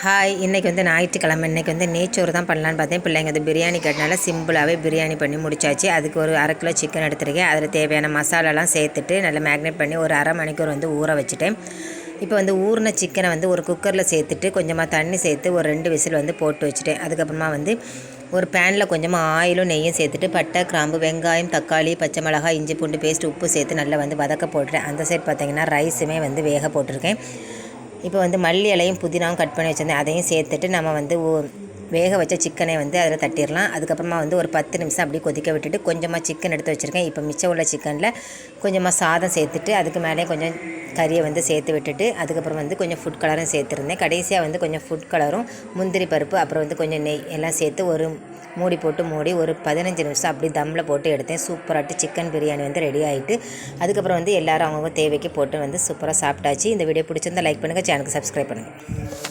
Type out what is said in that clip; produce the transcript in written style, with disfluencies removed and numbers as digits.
Hi, இன்றைக்கி வந்து ஞாயிற்றுக்கிழமை. இன்றைக்கி வந்து நெய்ச்சோறு தான் பண்ணலான்னு பார்த்தேன். பிள்ளைங்க அது பிரியாணி கேட்டனால சிம்பிளாகவே பிரியாணி பண்ணி முடிச்சாச்சு. அதுக்கு ஒரு 1/2 கிலோ சிக்கன் எடுத்துருக்கேன். அதில் தேவையான மசாலாலாம் சேர்த்துட்டு நல்லா மேக்னேட் பண்ணி ஒரு 1/2 மணிக்கூர் வந்து ஊற வச்சுட்டேன். இப்போ வந்து ஊறின சிக்கனை வந்து ஒரு குக்கரில் சேர்த்துட்டு கொஞ்சமாக தண்ணி சேர்த்து ஒரு 2 விசில் வந்து போட்டு வச்சுட்டேன். அதுக்கப்புறமா வந்து ஒரு பேனில் கொஞ்சமாக ஆயிலும் நெய்யும் சேர்த்துட்டு பட்டை, கிராம்பு, வெங்காயம், தக்காளி, பச்சை மிளகாய், இஞ்சி பூண்டு பேஸ்ட், உப்பு சேர்த்து நல்லா வந்து வதக்க போட்டுட்டேன். அந்த சைடு பார்த்திங்கன்னா ரைஸுமே வந்து வேக போட்டிருக்கேன். இப்போ வந்து மல்லி இலையும் புதினாவும் கட் பண்ணி வச்சுருந்தேன். அதையும் சேர்த்துட்டு நம்ம வந்து வேக வச்ச சிக்கனை வந்து அதில் தட்டிடலாம். அதுக்கப்புறமா வந்து ஒரு 10 நிமிஷம் அப்படியே கொதிக்க விட்டுட்டு கொஞ்சமாக சிக்கன் எடுத்து வச்சுருக்கேன். இப்போ மிச்சம் உள்ள சிக்கனில் கொஞ்சமாக சாதம் சேர்த்துட்டு அதுக்கு மேலே கொஞ்சம் கறியை வந்து சேர்த்து விட்டுட்டு அதுக்கப்புறம் வந்து கொஞ்சம் ஃபுட் கலரும் சேர்த்துருந்தேன். கடைசியாக வந்து கொஞ்சம் ஃபுட் கலரும் முந்திரி பருப்பு அப்புறம் வந்து கொஞ்சம் நெய் எல்லாம் சேர்த்து ஒரு மூடி போட்டு மூடி ஒரு 15 நிமிஷம் அப்படி தம்மில் போட்டு எடுத்தேன். சூப்பராகிட்டு சிக்கன் பிரியாணி வந்து ரெடி ஆகிட்டு அதுக்கப்புறம் வந்து எல்லோரும் அவங்கவுங்க தேவைக்கு போட்டு வந்து சூப்பராக சாப்பிட்டாச்சு. இந்த வீடியோ பிடிச்சிருந்தால் லைக் பண்ணுங்கள், சேனலுக்கு சப்ஸ்கிரைப் பண்ணுங்கள்.